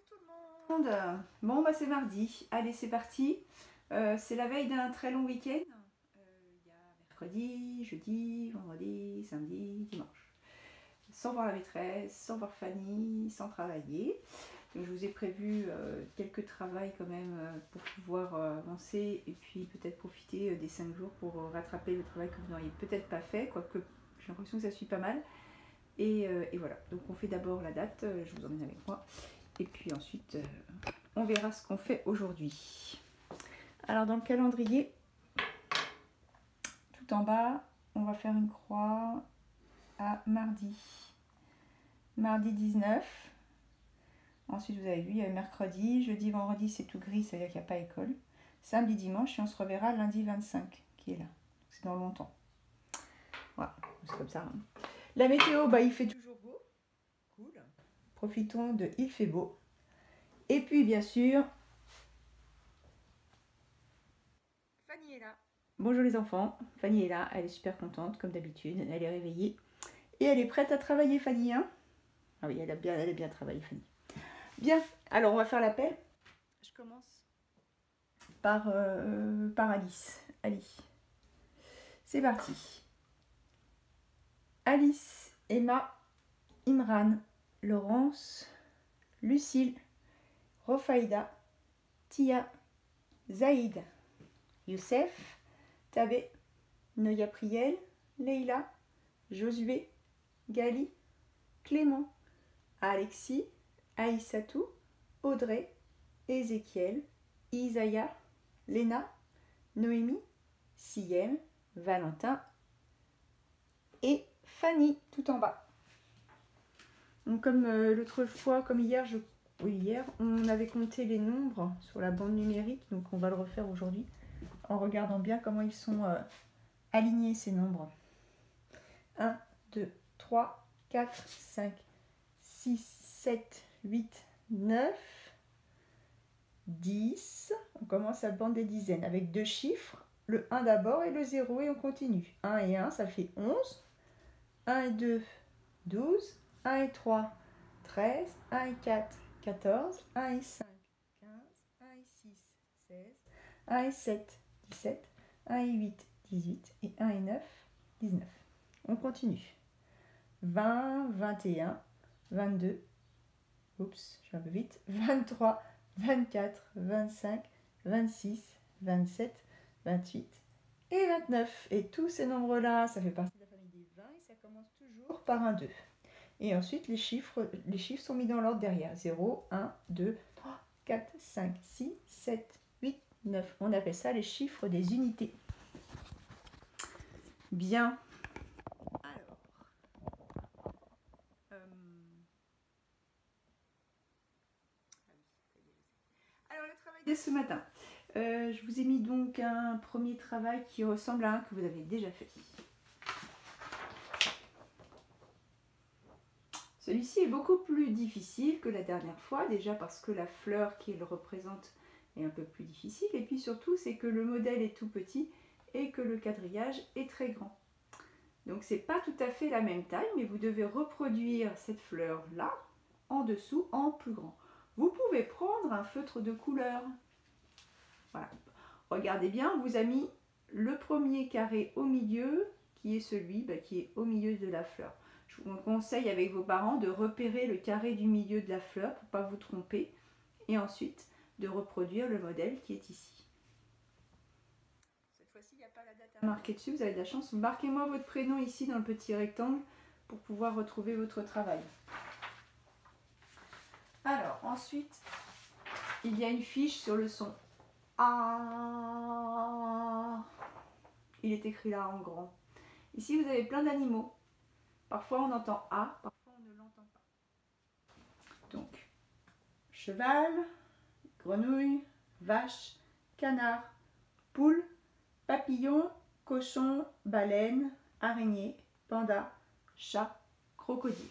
tout le monde. Bon bah c'est mardi, allez c'est parti. C'est la veille d'un très long week-end. Il y a mercredi, jeudi, vendredi, samedi, dimanche. Sans voir la maîtresse, sans voir Fanny, sans travailler. Donc je vous ai prévu quelques travails quand même pour pouvoir avancer et puis peut-être profiter des 5 jours pour rattraper le travail que vous n'auriez peut-être pas fait, quoique j'ai l'impression que ça suit pas mal. Et voilà, donc on fait d'abord la date, je vous emmène avec moi. Et puis ensuite, on verra ce qu'on fait aujourd'hui. Alors dans le calendrier, tout en bas, on va faire une croix à mardi. Mardi 19. Ensuite, vous avez vu, il y a mercredi, jeudi, vendredi, c'est tout gris, c'est-à-dire qu'il n'y a pas école. Samedi, dimanche, et on se reverra lundi 25, qui est là. C'est dans longtemps. Voilà, c'est comme ça. Hein. La météo, bah, il fait toujours beau. Cool. Profitons de il fait beau. Et puis, bien sûr, Fanny est là. Bonjour les enfants. Fanny est là, elle est super contente, comme d'habitude. Elle est réveillée. Et elle est prête à travailler, Fanny. Hein, ah oui, elle a bien travaillé, Fanny. Bien, alors on va faire l'appel. Je commence par Alice. Ali. C'est parti. Alice, Emma, Imran, Laurence, Lucille, Rofaïda, Tia, Zaïd, Youssef, Tabé, Noya Priel, Leïla, Josué, Gali, Clément, Alexis, Aïssatou, Audrey, Ézéchiel, Isaïa, Léna, Noémie, Siem, Valentin et Fanny tout en bas. Donc comme l'autre fois, comme hier, hier, on avait compté les nombres sur la bande numérique, donc on va le refaire aujourd'hui en regardant bien comment ils sont alignés ces nombres. 1, 2, 3, 4, 5, 6, 7, 8, 9, 10. On commence à bande des dizaines avec deux chiffres, le 1 d'abord et le 0 et on continue. 1 et 1, ça fait 11. 1 et 2, 12. 1 et 3, 13. 1 et 4, 14. 1 et 5, 15. 1 et 6, 16. 1 et 7, 17. 1 et 8, 18. Et 1 et 9, 19. On continue. 20, 21, 22. Oups, je vais un peu vite. 23, 24, 25, 26, 27, 28 et 29. Et tous ces nombres-là, ça fait partie de la famille des 20 et ça commence toujours par un 2. Et ensuite, les chiffres sont mis dans l'ordre derrière. 0, 1, 2, 3, 4, 5, 6, 7, 8, 9. On appelle ça les chiffres des unités. Bien. Alors, le travail de ce matin. Je vous ai mis donc un premier travail qui ressemble à un que vous avez déjà fait. Celui-ci est beaucoup plus difficile que la dernière fois, déjà parce que la fleur qu'il représente est un peu plus difficile, et puis surtout c'est que le modèle est tout petit et que le quadrillage est très grand. Donc c'est pas tout à fait la même taille, mais vous devez reproduire cette fleur-là en dessous en plus grand. Vous pouvez prendre un feutre de couleur. Voilà. Regardez bien, on vous a mis le premier carré au milieu, qui est celui qui est au milieu de la fleur. Je vous conseille avec vos parents de repérer le carré du milieu de la fleur pour ne pas vous tromper. Et ensuite, de reproduire le modèle qui est ici. Cette fois-ci, il n'y a pas la date à marquer dessus, vous avez de la chance. Marquez-moi votre prénom ici dans le petit rectangle pour pouvoir retrouver votre travail. Alors, ensuite, il y a une fiche sur le son A. Il est écrit là en grand. Ici, vous avez plein d'animaux. Parfois, on entend A, parfois, on ne l'entend pas. Donc, cheval, grenouille, vache, canard, poule, papillon, cochon, baleine, araignée, panda, chat, crocodile.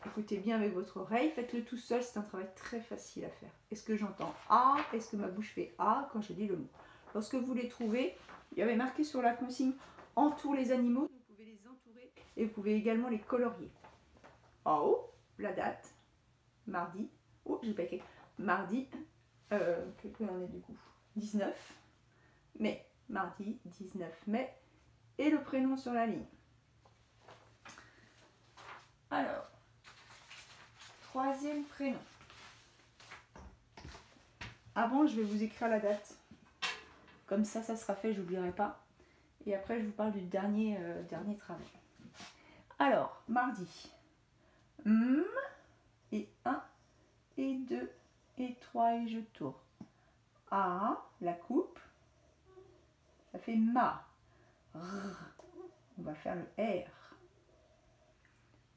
Écoutez bien avec votre oreille, faites-le tout seul, c'est un travail très facile à faire. Est-ce que j'entends A? Est-ce que ma bouche fait A quand je dis le mot? Lorsque vous les trouvez, il y avait marqué sur la consigne « Entoure les animaux », vous pouvez les entourer et vous pouvez également les colorier. En haut, la date, mardi Oh, j'ai pas écrit. Mardi, que l'on est du coup 19 mai. Mardi 19 mai. Et le prénom sur la ligne. Alors, troisième prénom. Avant, je vais vous écrire la date. Comme ça sera fait, j'oublierai pas. Et après, je vous parle du dernier travail. Alors, mardi. Et 1, et 2, et 3, et je tourne. A, la coupe. Ça fait ma. R. On va faire le R.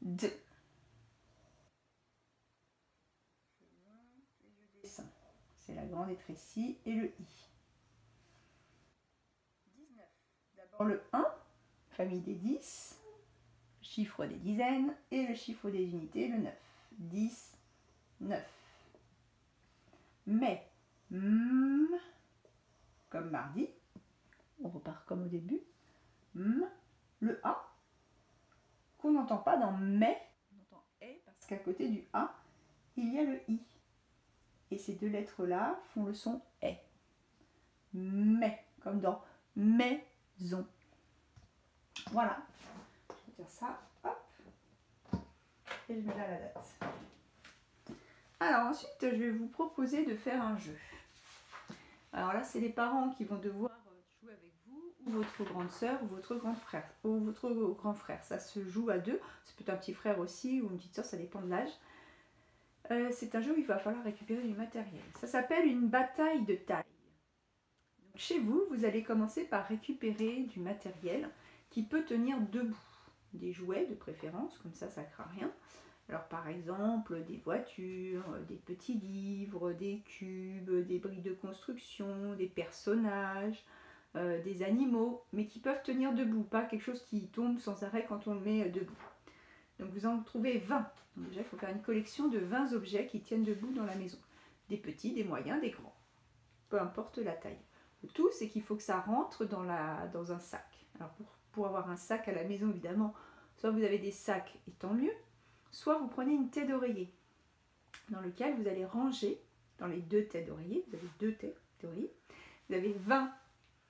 D. C'est la grande étrécie et le I. 19. D'abord le 1, famille des 10, chiffre des dizaines, et le chiffre des unités, le 9. 10, 9. Mais, comme mardi, on repart comme au début, le A, qu'on n'entend pas dans mais, on entend et parce qu'à côté du A, il y a le I. Et ces deux lettres-là font le son est. Mais, comme dans maison. Voilà. Je vais dire ça, hop. Et je mets là la date. Alors ensuite, je vais vous proposer de faire un jeu. Alors là, c'est les parents qui vont devoir jouer avec vous, ou votre grande sœur, ou votre grand frère. Ou votre grand frère. Ça se joue à deux. C'est peut-être un petit frère aussi, ou une petite sœur, ça dépend de l'âge. C'est un jeu où il va falloir récupérer du matériel. Ça s'appelle une bataille de taille. Donc, chez vous, vous allez commencer par récupérer du matériel qui peut tenir debout. Des jouets de préférence, comme ça ne craint rien. Alors par exemple, des voitures, des petits livres, des cubes, des briques de construction, des personnages, des animaux, mais qui peuvent tenir debout, pas quelque chose qui tombe sans arrêt quand on le met debout. Donc vous en trouvez 20. Donc déjà, il faut faire une collection de 20 objets qui tiennent debout dans la maison. Des petits, des moyens, des grands. Peu importe la taille. Le tout, c'est qu'il faut que ça rentre dans un sac. Alors pour avoir un sac à la maison, évidemment, soit vous avez des sacs, et tant mieux, soit vous prenez une tête d'oreiller, dans lequel vous allez ranger, dans les deux têtes d'oreiller, vous avez deux têtes d'oreiller, vous avez 20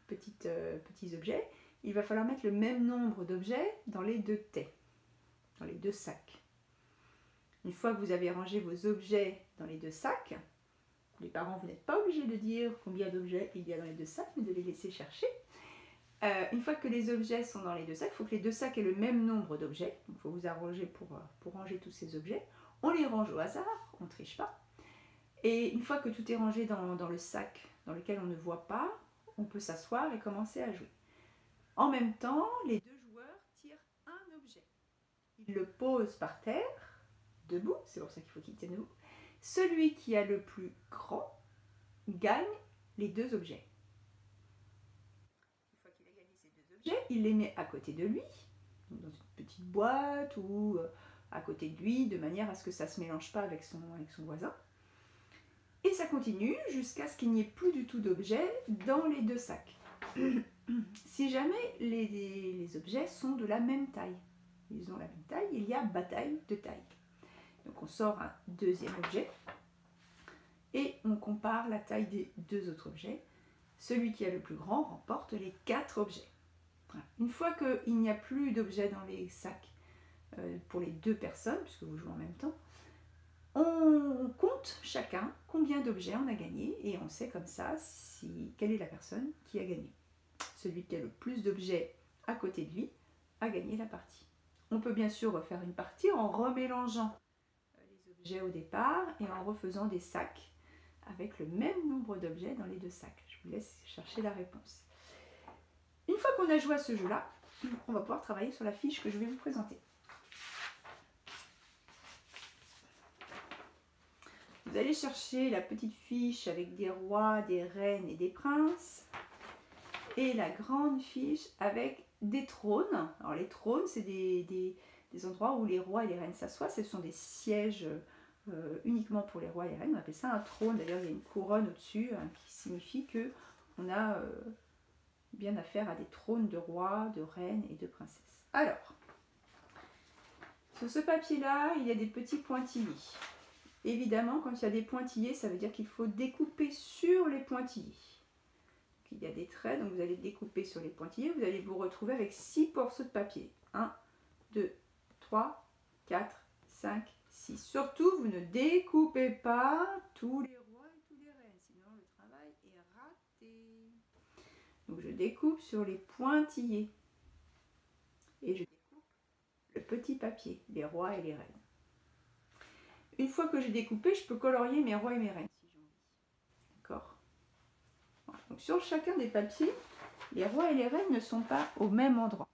petits objets, il va falloir mettre le même nombre d'objets dans les deux têtes, dans les deux sacs. Une fois que vous avez rangé vos objets dans les deux sacs, les parents, vous n'êtes pas obligés de dire combien d'objets il y a dans les deux sacs, mais de les laisser chercher. Une fois que les objets sont dans les deux sacs, il faut que les deux sacs aient le même nombre d'objets. Il faut vous arranger pour ranger tous ces objets. On les range au hasard, on ne triche pas. Et une fois que tout est rangé dans le sac dans lequel on ne voit pas, on peut s'asseoir et commencer à jouer. En même temps, les deux joueurs tirent un objet. Ils le posent par terre, debout, c'est pour ça qu'il faut qu'il tienne debout. Celui qui a le plus grand gagne les deux objets. Une fois qu'il a gagné ces deux objets, il les met à côté de lui, dans une petite boîte ou à côté de lui, de manière à ce que ça ne se mélange pas avec son voisin. Et ça continue jusqu'à ce qu'il n'y ait plus du tout d'objets dans les deux sacs. Si jamais les objets sont de la même taille, ils ont la même taille, il y a bataille de taille. Donc on sort un deuxième objet et on compare la taille des deux autres objets. Celui qui a le plus grand remporte les 4 objets. Voilà. Une fois qu'il n'y a plus d'objets dans les sacs pour les deux personnes, puisque vous jouez en même temps, on compte chacun combien d'objets on a gagné et on sait comme ça quelle est la personne qui a gagné. Celui qui a le plus d'objets à côté de lui a gagné la partie. On peut bien sûr refaire une partie en remélangeant les objets au départ et en refaisant des sacs avec le même nombre d'objets dans les deux sacs. Je vous laisse chercher la réponse. Une fois qu'on a joué à ce jeu-là, on va pouvoir travailler sur la fiche que je vais vous présenter. Vous allez chercher la petite fiche avec des rois, des reines et des princes et la grande fiche avec des trônes. Alors les trônes, c'est des endroits où les rois et les reines s'assoient. Ce sont des sièges uniquement pour les rois et les reines. On appelle ça un trône. D'ailleurs, il y a une couronne au-dessus qui signifie qu'on a bien affaire à des trônes de rois, de reines et de princesses. Alors, sur ce papier-là, il y a des petits pointillés. Évidemment, quand il y a des pointillés, ça veut dire qu'il faut découper sur les pointillés. Donc, il y a des traits, donc vous allez découper sur les pointillés. Vous allez vous retrouver avec 6 morceaux de papier. 1, 2, 3, 4, 5, 6. Surtout, vous ne découpez pas tous les rois et tous les reines, sinon le travail est raté. Donc je découpe sur les pointillés. Et je découpe le petit papier, les rois et les reines. Une fois que j'ai découpé, je peux colorier mes rois et mes reines si j'ai envie. D'accord. Voilà. Donc sur chacun des papiers, les rois et les reines ne sont pas au même endroit.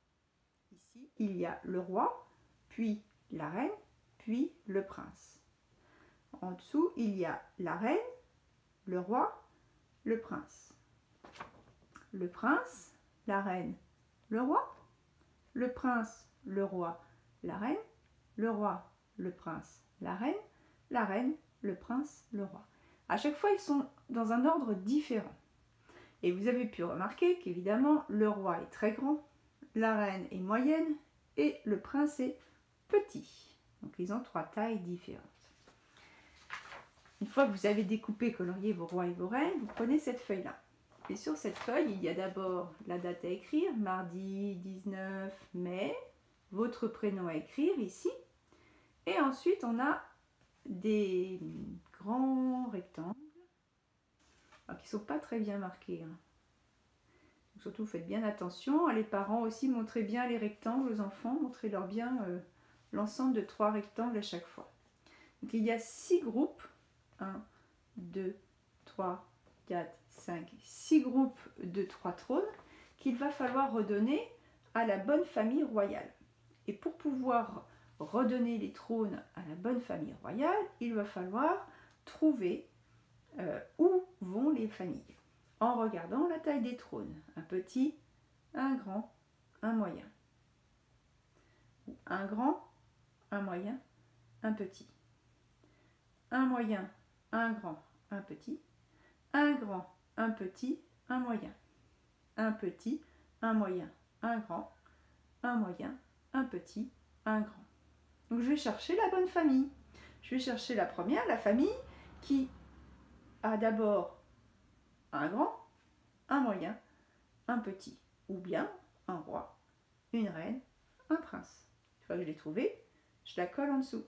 Ici, il y a le roi, puis la reine, puis le prince. En dessous, il y a la reine, le roi, le prince. Le prince, la reine, le roi, le prince, le roi, la reine, le roi, le prince, la reine, le prince, le roi. À chaque fois, ils sont dans un ordre différent. Et vous avez pu remarquer qu'évidemment, le roi est très grand, la reine est moyenne et le prince est petit. Donc, ils ont 3 tailles différentes. Une fois que vous avez découpé, colorié vos rois et vos reines, vous prenez cette feuille-là. Et sur cette feuille, il y a d'abord la date à écrire, mardi 19 mai, votre prénom à écrire ici. Et ensuite, on a des grands rectangles qui ne sont pas très bien marqués. Donc, surtout, faites bien attention. Les parents aussi, montrez bien les rectangles aux enfants. Montrez-leur bien l'ensemble de 3 rectangles à chaque fois. Donc, il y a 6 groupes. 1, 2, 3, 4, 5, 6 groupes de 3 trônes qu'il va falloir redonner à la bonne famille royale. Et pour pouvoir redonner les trônes à la bonne famille royale, il va falloir trouver où vont les familles en regardant la taille des trônes. Un petit, un grand, un moyen. Un grand, un moyen, un petit. Un moyen, un grand, un petit. Un grand, un petit, un moyen. Un petit, un moyen, un grand, un moyen, un petit, un grand. Donc je vais chercher la bonne famille. Je vais chercher la première, la famille qui a d'abord un grand, un moyen, un petit, ou bien un roi, une reine, un prince. Une fois que je l'ai trouvé, je la colle en dessous.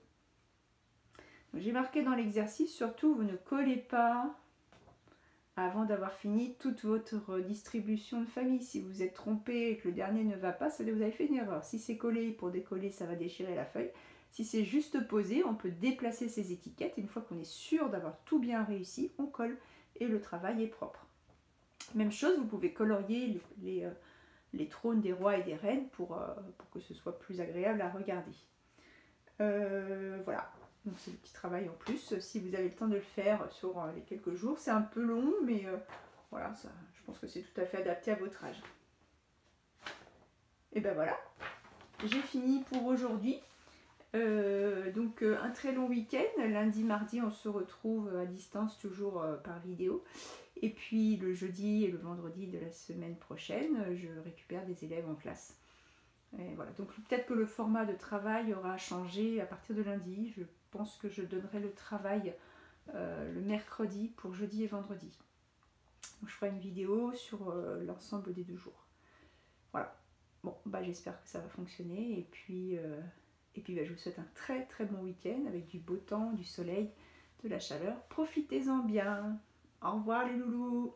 J'ai marqué dans l'exercice, surtout vous ne collez pas avant d'avoir fini toute votre distribution de famille. Si vous êtes trompé et que le dernier ne va pas, c'est que vous avez fait une erreur. Si c'est collé, pour décoller, ça va déchirer la feuille. Si c'est juste posé, on peut déplacer ces étiquettes. Et une fois qu'on est sûr d'avoir tout bien réussi, on colle et le travail est propre. Même chose, vous pouvez colorier les trônes des rois et des reines pour que ce soit plus agréable à regarder. Voilà. Donc c'est le petit travail en plus, si vous avez le temps de le faire sur les quelques jours. C'est un peu long, mais voilà, ça, je pense que c'est tout à fait adapté à votre âge. Et ben voilà, j'ai fini pour aujourd'hui. Donc un très long week-end. Lundi, mardi, on se retrouve à distance toujours par vidéo. Et puis le jeudi et le vendredi de la semaine prochaine, je récupère des élèves en classe. Et voilà, donc peut-être que le format de travail aura changé à partir de lundi. Je pense que je donnerai le travail le mercredi pour jeudi et vendredi. Donc je ferai une vidéo sur l'ensemble des 2 jours. Voilà. Bon, bah j'espère que ça va fonctionner. Et puis bah, je vous souhaite un très très bon week-end avec du beau temps, du soleil, de la chaleur. Profitez-en bien. Au revoir les loulous.